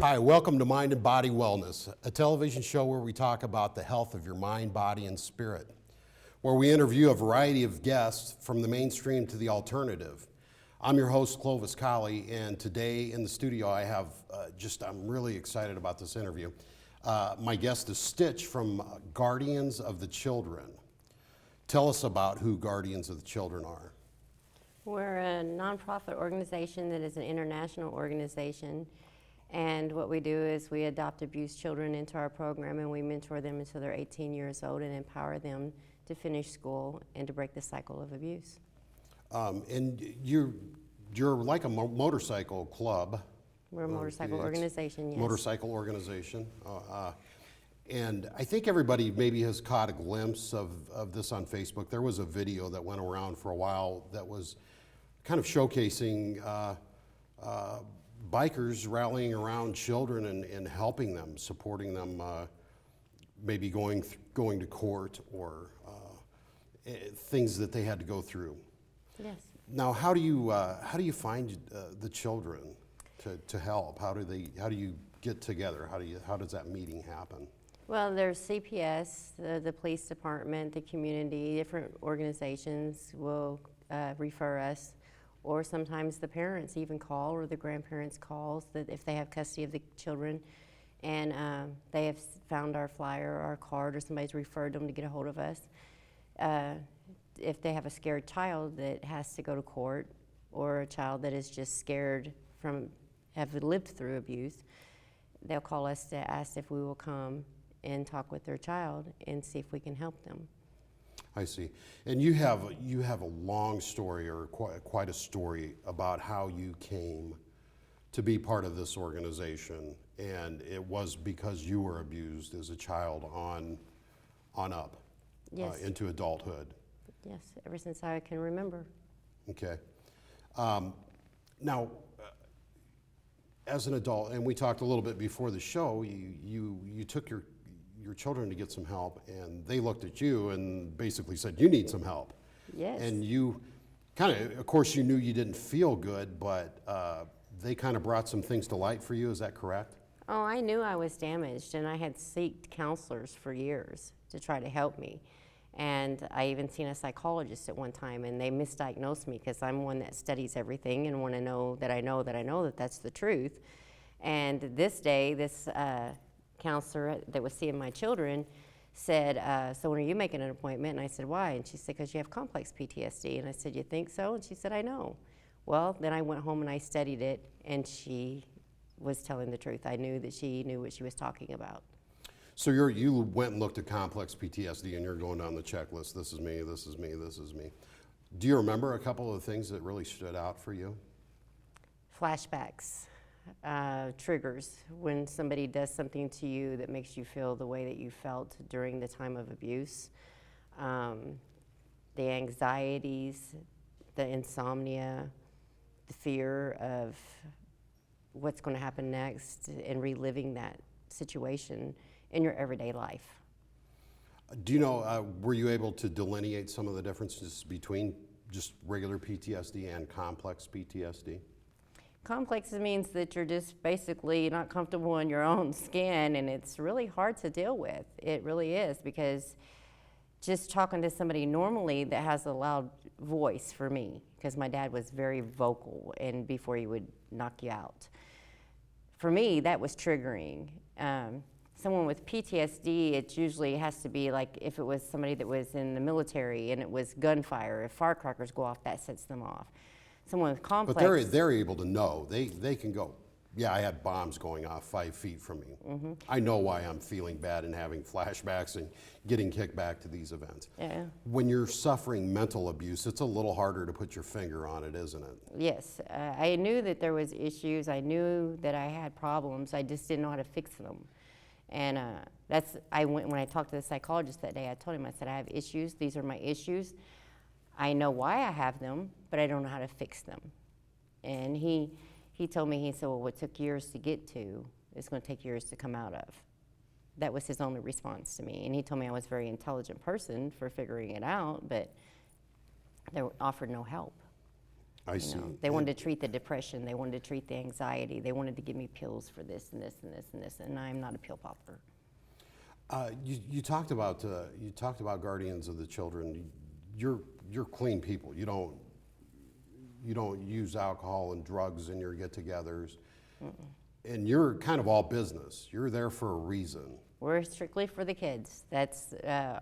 Hi, welcome to Mind and Body Wellness, a television show where we talk about the health of your mind, body, and spirit, where we interview a variety of guests from the mainstream to the alternative. I'm your host, Clovis Colley, and today in the studio I have I'm really excited about this interview. My guest is Stitch from Guardians of the Children. Tell us about who Guardians of the Children are. We're a nonprofit organization that is an international organization. And what we do is we adopt abused children into our program, and we mentor them until they're 18 years old and empower them to finish school and to break the cycle of abuse. And you're like a motorcycle club. We're a motorcycle organization, yes. Motorcycle organization. And I think everybody maybe has caught a glimpse of this on Facebook. There was a video that went around for a while that was kind of showcasing bikers rallying around children and helping them, supporting them, maybe going to court or things that they had to go through. Yes. Now, how do you find the children to help? How do you get together? How does that meeting happen? Well, there's CPS, the police department, the community, different organizations will refer us. Or sometimes the parents even call, or the grandparents calls, that if they have custody of the children and they have found our flyer or our card, or somebody's referred them to get a hold of us. If they have a scared child that has to go to court, or a child that is just scared from have lived through abuse, they'll call us to ask if we will come and talk with their child and see if we can help them. I see. And you have a long story, or quite a story, about how you came to be part of this organization, and it was because you were abused as a child on up. Yes. Into adulthood. Yes, ever since I can remember. Okay. Now, as an adult, and we talked a little bit before the show, you took your children to get some help, and they looked at you and basically said, you need some help. Yes. And you of course you knew you didn't feel good, but they kind of brought some things to light for you, is that correct? Oh, I knew I was damaged, and I had sought counselors for years to try to help me. And I even seen a psychologist at one time, and they misdiagnosed me because I'm one that studies everything and want to know that that's the truth. And this counselor that was seeing my children said, so when are you making an appointment? And I said, why? And she said, because you have complex PTSD. And I said, you think so? And she said, I know. Well, then I went home and I studied it, and she was telling the truth. I knew that she knew what she was talking about. So you went and looked at complex PTSD, and you're going down the checklist, this is me, this is me, this is me. Do you remember a couple of things that really stood out for you? Flashbacks. Triggers, when somebody does something to you that makes you feel the way that you felt during the time of abuse, the anxieties, the insomnia, the fear of what's going to happen next, and reliving that situation in your everyday life. Do you know, were you able to delineate some of the differences between just regular PTSD and complex PTSD? Complex means that you're just basically not comfortable in your own skin, and it's really hard to deal with. It really is, because just talking to somebody normally that has a loud voice for me, because my dad was very vocal and before he would knock you out. For me, that was triggering. Someone with PTSD, it usually has to be like if it was somebody that was in the military and it was gunfire, if firecrackers go off, that sets them off. Someone with complex. But they're able to know. They can go, yeah, I had bombs going off 5 feet from me. Mm-hmm. I know why I'm feeling bad and having flashbacks and getting kicked back to these events. Yeah. When you're suffering mental abuse, it's a little harder to put your finger on it, isn't it? Yes. I knew that there was issues. I knew that I had problems. I just didn't know how to fix them. And when I talked to the psychologist that day, I told him, I said, I have issues. These are my issues. I know why I have them, but I don't know how to fix them. And he told me, he said, well, what took years to get to, it's going to take years to come out of. That was his only response to me. And he told me I was a very intelligent person for figuring it out, but they offered no help. I see. They wanted to treat the depression. They wanted to treat the anxiety. They wanted to give me pills for this and this and this and this, and I'm not a pill popper. You talked about guardians of the children. You're clean people. You don't use alcohol and drugs in your get-togethers, and you're kind of all business. You're there for a reason. We're strictly for the kids. That's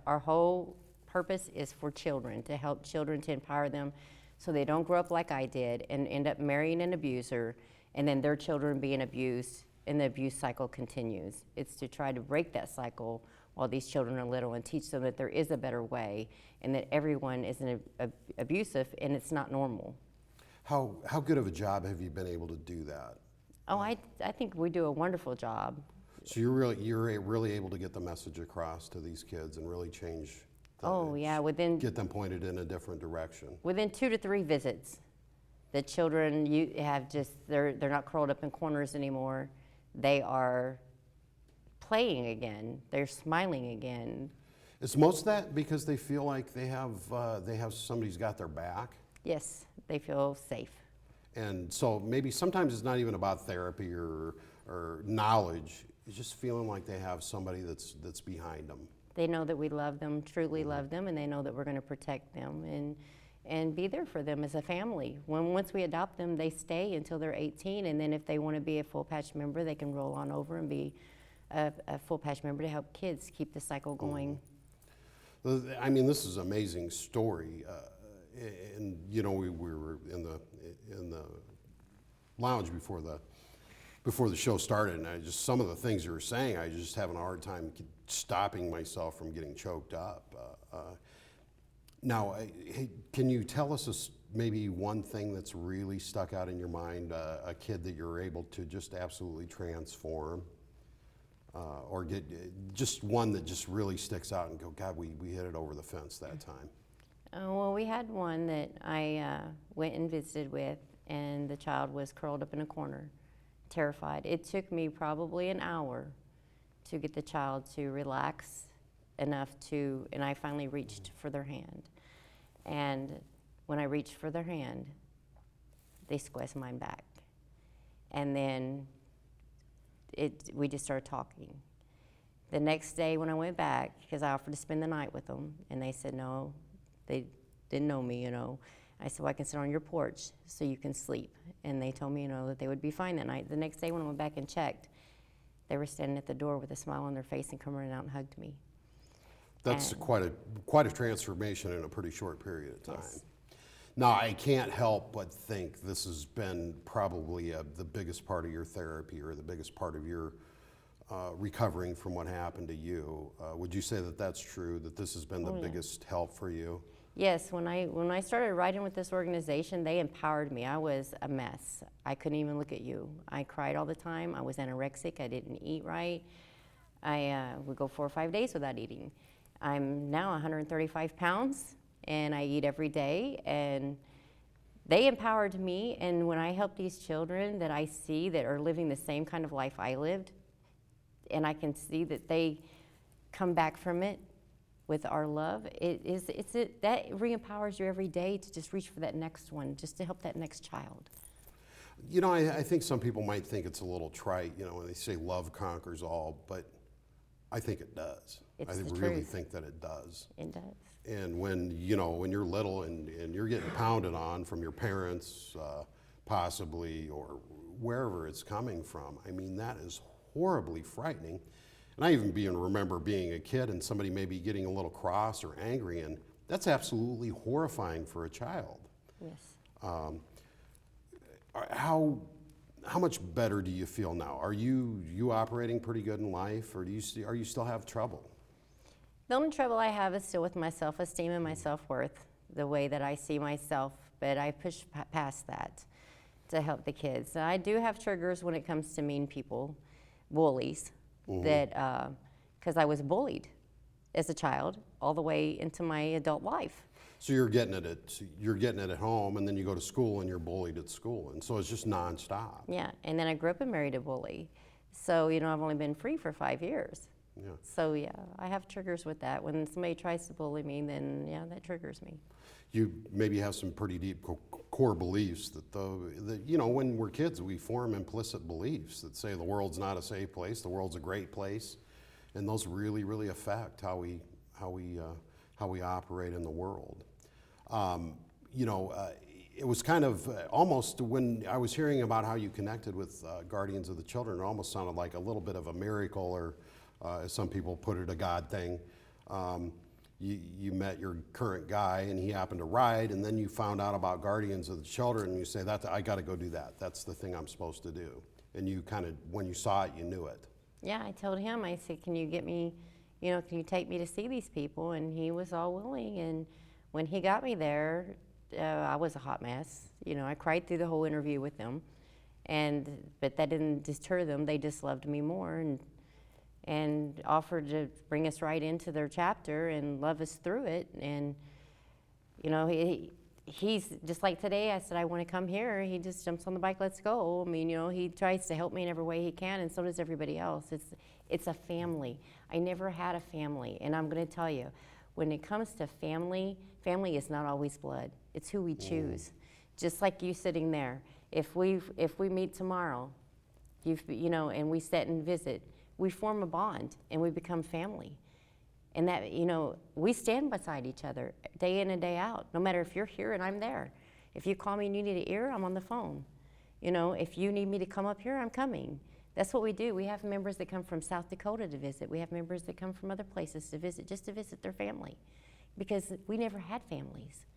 our whole purpose is for children, to help children, to empower them so they don't grow up like I did and end up marrying an abuser and then their children being abused and the abuse cycle continues. It's to try to break that cycle while these children are little and teach them that there is a better way and that everyone isn't abusive and it's not normal. How good of a job have you been able to do that? Oh, I think we do a wonderful job. So you're really able to get the message across to these kids and really change. Get them pointed in a different direction. Within 2 to 3 visits, the children they're not curled up in corners anymore. They are playing again. They're smiling again. Is most of that because they feel like they have somebody's got their back? Yes, they feel safe. And so maybe sometimes it's not even about therapy or knowledge. It's just feeling like they have somebody that's behind them. They know that we love them, truly love them, and they know that we're going to protect them and be there for them as a family. Once we adopt them, they stay until they're 18, and then if they want to be a full patch member, they can roll on over and be a full patch member to help kids keep the cycle going. I mean, this is an amazing story, and you know, we were in the lounge before the show started, and some of the things you were saying, I just having a hard time stopping myself from getting choked up. Now, hey, can you tell us maybe one thing that's really stuck out in your mind, a kid that you're able to just absolutely transform, or get just one that just really sticks out and go, God, we hit it over the fence that time? Well, we had one that I went and visited with, and the child was curled up in a corner, terrified. It took me probably an hour to get the child to relax enough and I finally reached for their hand. And when I reached for their hand, they squeezed mine back. And then we just started talking. The next day when I went back, because I offered to spend the night with them, and they said no, they didn't know me, I said, well, I can sit on your porch so you can sleep. And they told me, that they would be fine that night. The next day when I went back and checked, they were standing at the door with a smile on their face and come running out and hugged me. That's quite a transformation in a pretty short period of time. Yes. Now, I can't help but think this has been probably the biggest part of your therapy or the biggest part of your recovering from what happened to you. Would you say that that's true, that this has been the biggest help for you? Yes, when I started writing with this organization, they empowered me. I was a mess. I couldn't even look at you. I cried all the time. I was anorexic. I didn't eat right. I would go 4 or 5 days without eating. I'm now 135 pounds, and I eat every day. And they empowered me. And when I help these children that I see that are living the same kind of life I lived, and I can see that they come back from it with our love, that re-empowers you every day to just reach for that next one, just to help that next child. I think some people might think it's a little trite, when they say love conquers all, but I think it does. It's I the really truth. think that it does. It does. And when you're little and you're getting pounded on from your parents, possibly, or wherever it's coming from, I mean, that is horribly frightening. And I even remember being a kid and somebody maybe getting a little cross or angry, and that's absolutely horrifying for a child. Yes. How much better do you feel now? Are you operating pretty good in life, or are you still have trouble? The only trouble I have is still with my self-esteem and my self-worth, the way that I see myself, but I push past that to help the kids. I do have triggers when it comes to mean people, bullies. That because I was bullied as a child all the way into my adult life. So you're getting it at home, and then you go to school and you're bullied at school, and so it's just nonstop. Yeah, and then I grew up and married a bully, so I've only been free for 5 years. Yeah. So I have triggers with that. When somebody tries to bully me, then that triggers me. you maybe have some pretty deep core beliefs that you know, when we're kids, we form implicit beliefs that say the world's not a safe place, the world's a great place, and those really, really affect how we operate in the world. You know, it was kind of almost, when I was hearing about how you connected with Guardians of the Children, it almost sounded like a little bit of a miracle, or as some people put it, a God thing. You met your current guy and he happened to ride, and then you found out about Guardians of the Children and you say, I got to go do that. That's the thing I'm supposed to do. And you kind of, when you saw it, you knew it. Yeah, I told him, I said, can you get me, you know, can you take me to see these people? And he was all willing. And when he got me there, I was a hot mess. You know, I cried through the whole interview with them. But that didn't deter them. They just loved me more and offered to bring us right into their chapter and love us through it. And, you know, he's just like today, I said, I want to come here. He just jumps on the bike, let's go. I mean, you know, he tries to help me in every way he can, and so does everybody else. It's a family. I never had a family, and I'm going to tell you, when it comes to family, family is not always blood. It's who we choose. Just like you sitting there. If we meet tomorrow, you know, and we sit and visit, we form a bond and we become family. And that, you know, we stand beside each other day in and day out, no matter if you're here and I'm there. If you call me and you need an ear, I'm on the phone. You know, if you need me to come up here, I'm coming. That's what we do. We have members that come from South Dakota to visit. We have members that come from other places to visit, just to visit their family. Because we never had families.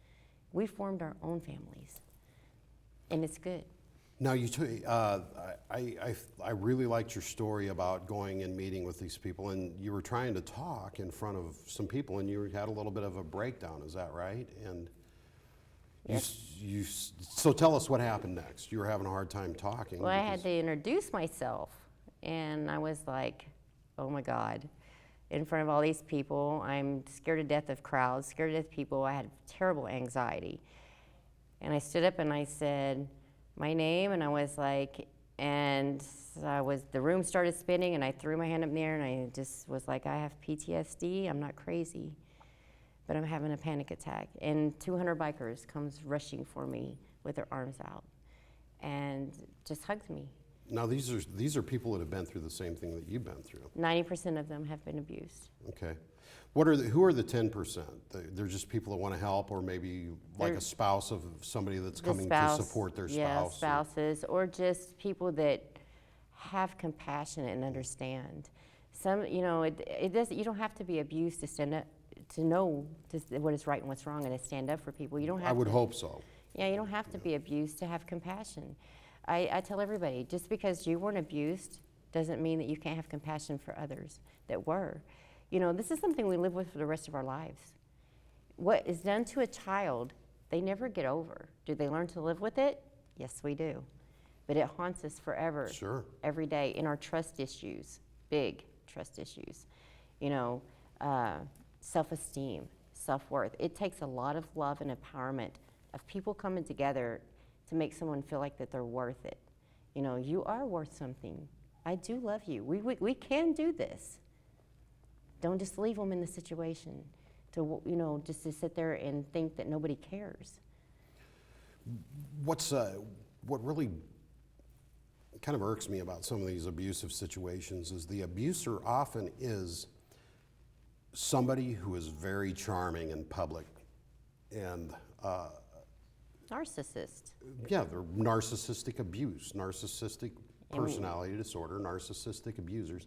We formed our own families. And it's good. Now, I really liked your story about going and meeting with these people, and you were trying to talk in front of some people, and you had a little bit of a breakdown. Is that right? And Yes. So tell us what happened next. You were having a hard time talking. Well, I had to introduce myself, and I was like, oh my God, in front of all these people. I'm scared to death of crowds, scared to death of people. I had terrible anxiety. And I stood up and I said my name, and I was like, and the room started spinning, and I threw my hand up in the air, and I just was like, I have PTSD, I'm not crazy, but I'm having a panic attack. And 200 bikers comes rushing for me with their arms out and just hugs me. Now, these are people that have been through the same thing that you've been through. 90% of them have been abused. Okay. Who are the 10%? They're just people that want to help, or maybe like a spouse of somebody that's coming to support their spouse? Yeah, spouses, or just people that have compassion and understand. Some, you know, it does. You don't have to be abused to stand up, to know what is right and what's wrong, and to stand up for people. You don't have. I would hope so. Yeah, you don't have to be abused to have compassion. I tell everybody, just because you weren't abused doesn't mean that you can't have compassion for others that were. You know, this is something we live with for the rest of our lives. What is done to a child, they never get over. Do they learn to live with it? Yes, we do. But it haunts us forever. Sure. Every day in our trust issues, big trust issues. You know, self-esteem, self-worth. It takes a lot of love and empowerment of people coming together to make someone feel like that they're worth it. You know, you are worth something. I do love you. We can do this. Don't just leave them in the situation to, you know, just to sit there and think that nobody cares. What really kind of irks me about some of these abusive situations is the abuser often is somebody who is very charming in public and Narcissist. Yeah, they're narcissistic abuse, narcissistic personality disorder, narcissistic abusers.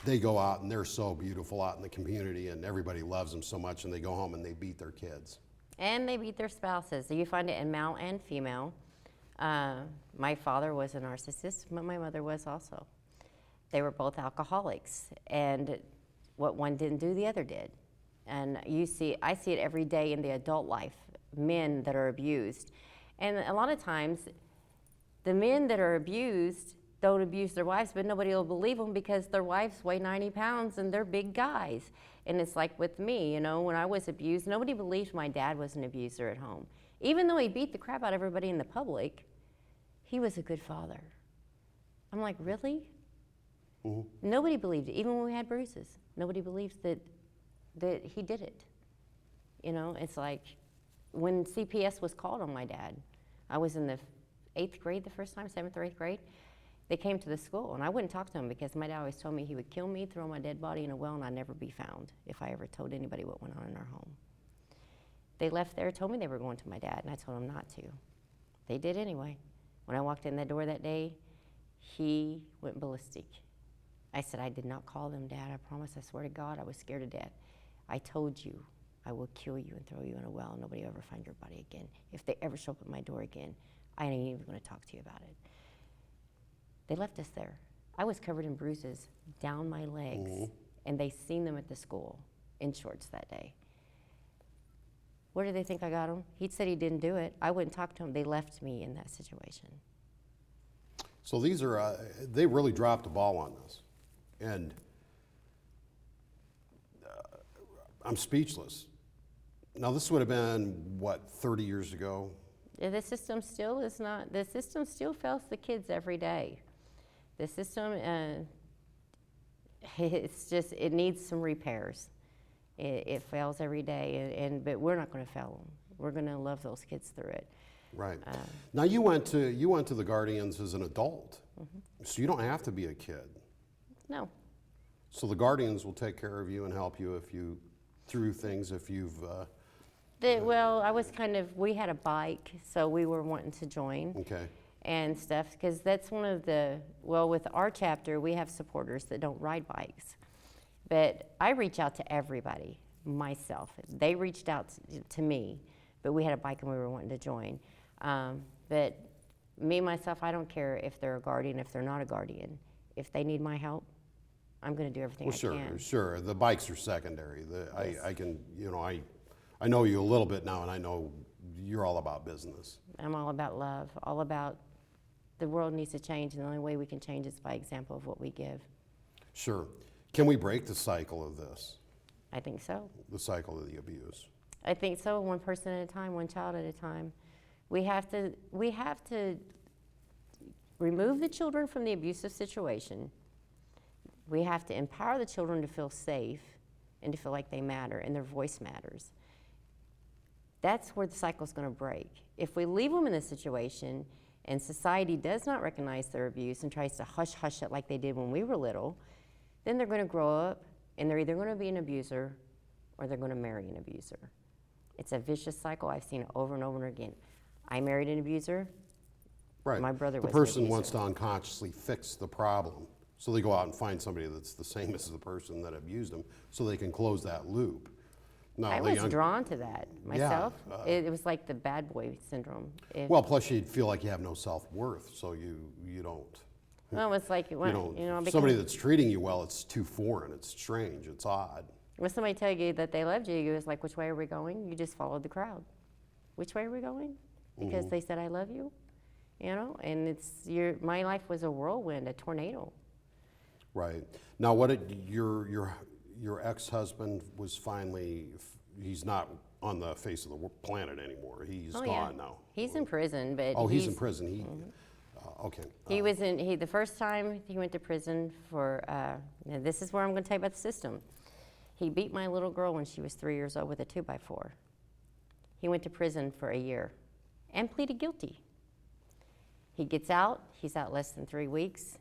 They go out and they're so beautiful out in the community, and everybody loves them so much, and they go home and they beat their kids. And they beat their spouses. So you find it in male and female. My father was a narcissist, but my mother was also. They were both alcoholics, and what one didn't do, the other did. And I see it every day in the adult life, men that are abused. And a lot of times, the men that are abused don't abuse their wives, but nobody will believe them because their wives weigh 90 pounds and they're big guys. And it's like with me, you know, when I was abused, nobody believed my dad was an abuser at home. Even though he beat the crap out of everybody in the public, he was a good father. I'm like, really? Mm-hmm. Nobody believed it, even when we had bruises. Nobody believed that he did it. You know, it's like, when CPS was called on my dad, I was in the 8th grade the first time, 7th or 8th grade. They came to the school, and I wouldn't talk to him because my dad always told me he would kill me, throw my dead body in a well, and I'd never be found if I ever told anybody what went on in our home. They left there, told me they were going to my dad, and I told them not to. They did anyway. When I walked in that door that day, he went ballistic. I said, I did not call them, Dad. I promise, I swear to God, I was scared to death. I told you I will kill you and throw you in a well, and nobody will ever find your body again. If they ever show up at my door again, I ain't even going to talk to you about it. They left us there. I was covered in bruises down my legs, and they seen them at the school in shorts that day. Where do they think I got him? He said he didn't do it. I wouldn't talk to him. They left me in that situation. So these are, they really dropped the ball on this. And I'm speechless. Now this would have been, what, 30 years ago? Yeah, the system still is not, the system still fails the kids every day. The system, it's just, it needs some repairs. It fails every day, but we're not going to fail them. We're going to love those kids through it. Right. Now you went to the Guardians as an adult, so you don't have to be a kid. No. So the Guardians will take care of you and help you if you through things if you've. Well, I was we had a bike, so we were wanting to join. Okay. And stuff, because that's one of the, well, with our chapter, we have supporters that don't ride bikes. But I reach out to everybody, myself. They reached out to me, but we had a bike and we were wanting to join. But me, myself, I don't care if they're a guardian, if they're not a guardian. If they need my help, I'm going to do everything I can. Sure. The bikes are secondary. Yes. I can, I know you a little bit now, and I know you're all about business. I'm all about love, all about the world needs to change, and the only way we can change is by example of what we give. Sure. Can we break the cycle of this? I think so. The cycle of the abuse? I think so, one person at a time, one child at a time. We have to remove the children from the abusive situation. We have to empower the children to feel safe and to feel like they matter and their voice matters. That's where the cycle's going to break. If we leave them in this situation and society does not recognize their abuse and tries to hush it like they did when we were little, then they're going to grow up and they're either going to be an abuser or they're going to marry an abuser. It's a vicious cycle. I've seen it over and over and again. I married an abuser. Right. My brother was the person an abuser. wants to unconsciously fix the problem. So they go out and find somebody that's the same as the person that abused them so they can close that loop. Now, I was drawn to that myself. It was like the bad boy syndrome. Well, plus you'd feel like you have no self-worth, so you don't. Well, it's like when, somebody that's treating you well, it's too foreign, it's strange, it's odd. When somebody tell you that they loved you, you was like, which way are we going? You just followed the crowd. Which way are we going? Because they said I love you, and my life was a whirlwind, a tornado. Right. Now, what did your ex-husband was finally, he's not on the face of the planet anymore. He's gone now. He's in prison, but he's in prison. Okay. He was the first time he went to prison for, now this is where I'm going to tell you about the system. He beat my little girl when she was 3 years old with a 2x4. He went to prison for a year and pleaded guilty. He gets out, he's out less than 3 weeks.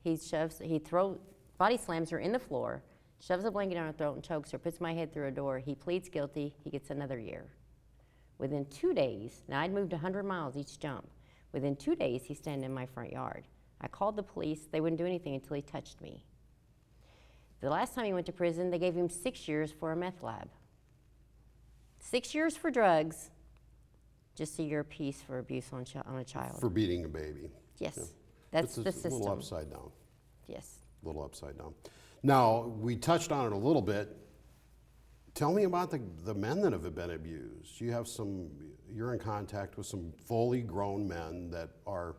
Body slams her in the floor, shoves a blanket down her throat and chokes her, puts my head through a door. He pleads guilty, he gets another year. Within 2 days, now I'd moved 100 miles each jump. Within 2 days, he's standing in my front yard. I called the police, they wouldn't do anything until he touched me. The last time he went to prison, they gave him 6 years for a meth lab. 6 years for drugs, just a year apiece for abuse on a child. For beating a baby. Yes, Yeah. that's the It's system. a little upside down. Yes. A little upside down. Now, we touched on it a little bit. Tell me about the men that have been abused. You're in contact with some fully grown men that are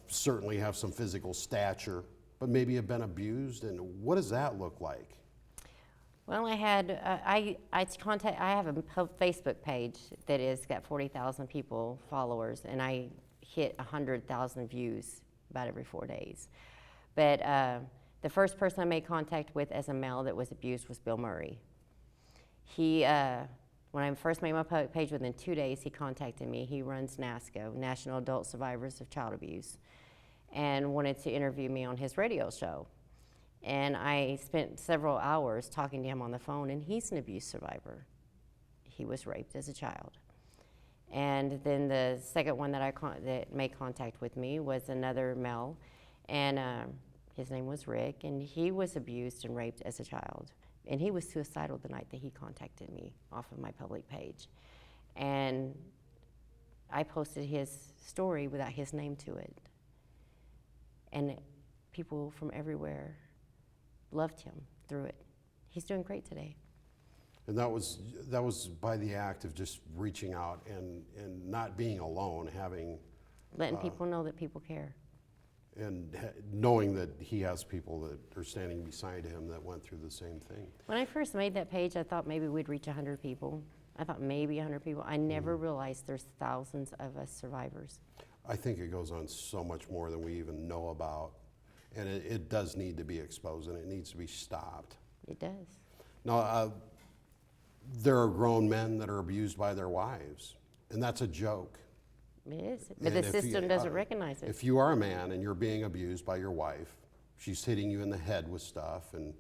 certainly have some physical stature, but maybe have been abused. And what does that look like? Well, I have a Facebook page that has got 40,000 followers, and I hit 100,000 views about every 4 days. But the first person I made contact with as a male that was abused was Bill Murray. He When I first made my public page, within 2 days, he contacted me. He runs NASCO, National Adult Survivors of Child Abuse, and wanted to interview me on his radio show. And I spent several hours talking to him on the phone, and he's an abuse survivor. He was raped as a child. And then the second one that made contact with me was another male, and his name was Rick, and he was abused and raped as a child. And he was suicidal the night that he contacted me off of my public page. And I posted his story without his name to it. And people from everywhere loved him through it. He's doing great today. And that was by the act of just reaching out and not being alone, letting people know that people care. And knowing that he has people that are standing beside him that went through the same thing. When I first made that page, I thought maybe we'd reach 100 people. I thought maybe 100 people. I never realized there's thousands of us survivors. I think it goes on so much more than we even know about. And it does need to be exposed, and it needs to be stopped. It does. Now, there are grown men that are abused by their wives, and that's a joke. It is, but And the if system you- doesn't recognize it. If you are a man and you're being abused by your wife, she's hitting you in the head with stuff and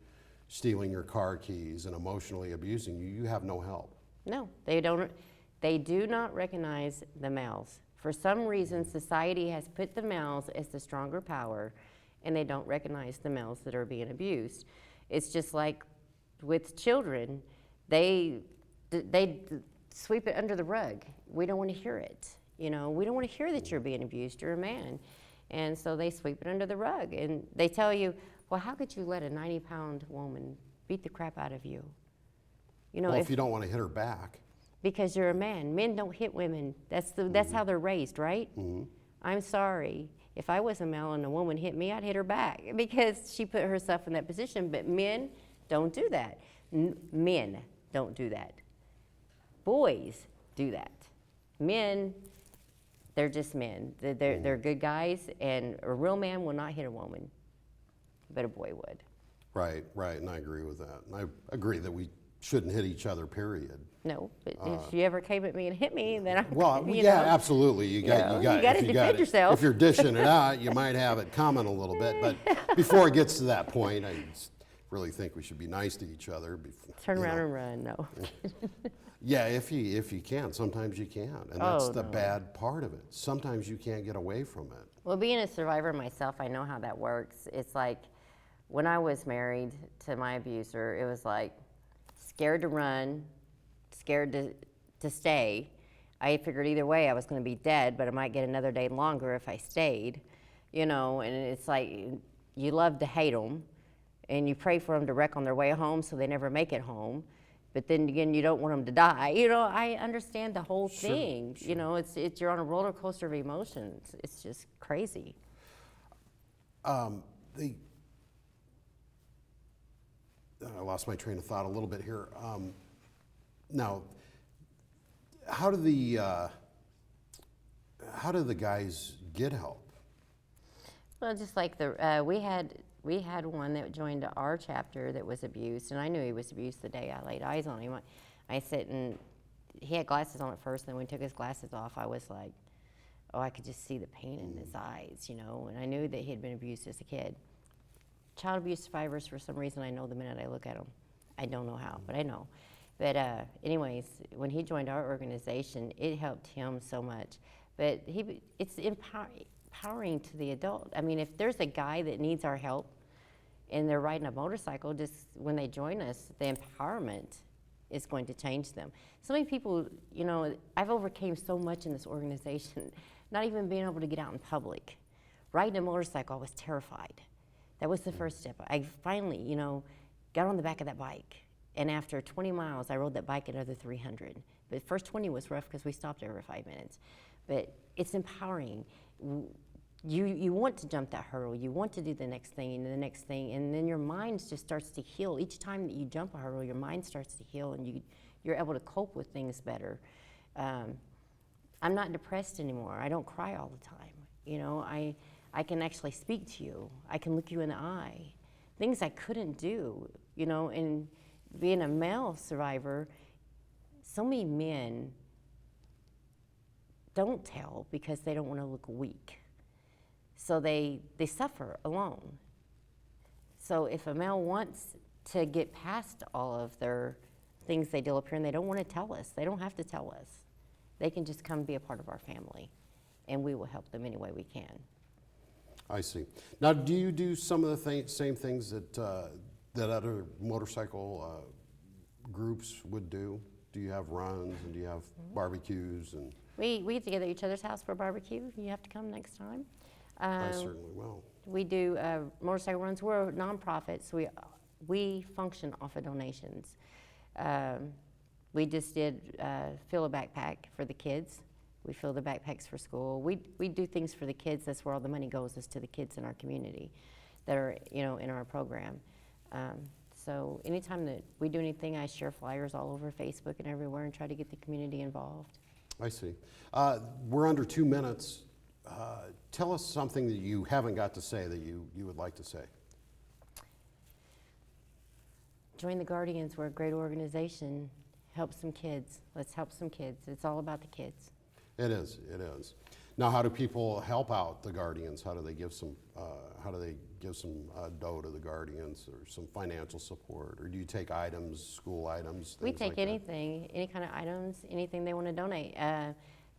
stealing your car keys and emotionally abusing you, you have no help. No, they don't. They do not recognize the males. For some reason, society has put the males as the stronger power, and they don't recognize the males that are being abused. It's just like with children, they sweep it under the rug. We don't want to hear it. You know, we don't want to hear that you're being abused. You're a man. And so they sweep it under the rug. And they tell you, well, how could you let a 90-pound woman beat the crap out of you? You know, Well, if you don't want to hit her back. Because you're a man. Men don't hit women. That's how they're raised, right? I'm sorry. If I was a male and a woman hit me, I'd hit her back because she put herself in that position. But men don't do that. Men don't do that. Boys do that. Men, they're just men. They're good guys, and a real man will not hit a woman, but a boy would. Right, and I agree with that. And I agree that we shouldn't hit each other, period. No, but if you ever came at me and hit me, then Absolutely. You got to defend yourself. If you're dishing it out, you might have it coming a little bit. But before it gets to that point, I really think we should be nice to each other. Turn around and run. No. Yeah, if you can. Sometimes you can't, and that's the bad part of it. Sometimes you can't get away from it. Well, being a survivor myself, I know how that works. It's like when I was married to my abuser, it was like scared to run, scared to stay. I figured either way I was going to be dead, but I might get another day longer if I stayed, you know. And it's like you love to hate them, and you pray for them to wreck on their way home so they never make it home. But then again, you don't want them to die. You know, I understand the whole thing. Sure. You know, it's you're on a roller coaster of emotions. It's just crazy. I lost my train of thought a little bit here. Now, how do the guys get help? Well, just like we had one that joined our chapter that was abused, and I knew he was abused the day I laid eyes on him. I sit and he had glasses on at first, and then when he took his glasses off, I was like, oh, I could just see the pain in his eyes, you know, and I knew that he had been abused as a kid. Child abuse survivors, for some reason, I know the minute I look at them. I don't know how, but I know. But anyways, when he joined our organization, it helped him so much. But it's empowering to the adult. I mean, if there's a guy that needs our help and they're riding a motorcycle, just when they join us, the empowerment is going to change them. So many people, you know, I've overcame so much in this organization, not even being able to get out in public. Riding a motorcycle, I was terrified. That was the first step. I finally, you know, got on the back of that bike. And after 20 miles, I rode that bike another 300. But the first 20 was rough because we stopped every 5 minutes. But it's empowering. You want to jump that hurdle. You want to do the next thing and the next thing. And then your mind just starts to heal. Each time that you jump a hurdle, your mind starts to heal and you're able to cope with things better. I'm not depressed anymore. I don't cry all the time. You know, I can actually speak to you. I can look you in the eye. Things I couldn't do, you know, and being a male survivor, so many men don't tell because they don't want to look weak. So they suffer alone. So if a male wants to get past all of their things they deal up here and they don't want to tell us, they don't have to tell us. They can just come be a part of our family, and we will help them any way we can. I see. Now, do you do some of the same things that that other motorcycle groups would do? Do you have runs and do you have barbecues? And We get together at each other's house for a barbecue. You have to come next time. I certainly will. We do motorcycle runs. We're a nonprofit, so we function off of donations. We just did fill a backpack for the kids. We fill the backpacks for school. We do things for the kids. That's where all the money goes, is to the kids in our community that are, you know, in our program. So anytime that we do anything, I share flyers all over Facebook and everywhere and try to get the community involved. I see. We're under 2 minutes. Tell us something that you haven't got to say that you would like to say. Join the Guardians. We're a great organization. Help some kids. Let's help some kids. It's all about the kids. It is. It is. Now, how do people help out the Guardians? How do they give some? How do they give some dough to the Guardians, or some financial support, or do you take items, school items? We things take like anything, any kind of items, anything they want to donate.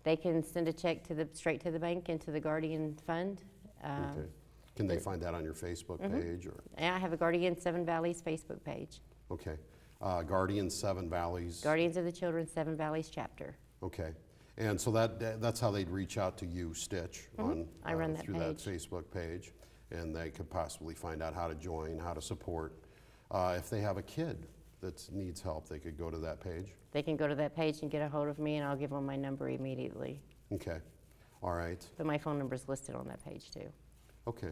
They can send a check to straight to the bank into the Guardian Fund. Okay. Can they find that on your Facebook page, or? And I have a Guardian Seven Valleys Facebook page. Okay. Guardian Seven Valleys. Guardians of the Children Seven Valleys chapter. Okay. And so that's how they'd reach out to you, Stitch, on I run that through that page. Facebook page, and they could possibly find out how to join, how to support. If they have a kid that needs help, they could go to that page. They can go to that page and get a hold of me, and I'll give them my number immediately. Okay. All right. But my phone number is listed on that page too. Okay.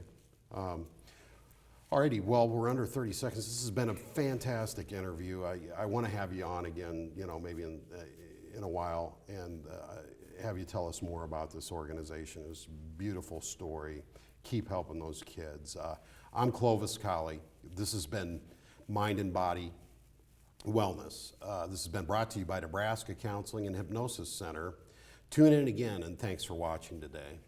Alrighty, well, we're under 30 seconds. This has been a fantastic interview. I want to have you on again, you know, maybe in a while, and have you tell us more about this organization. It was a beautiful story. Keep helping those kids. I'm Clovis Colley. This has been Mind and Body Wellness. This has been brought to you by Nebraska Counseling and Hypnosis Center. Tune in again, and thanks for watching today.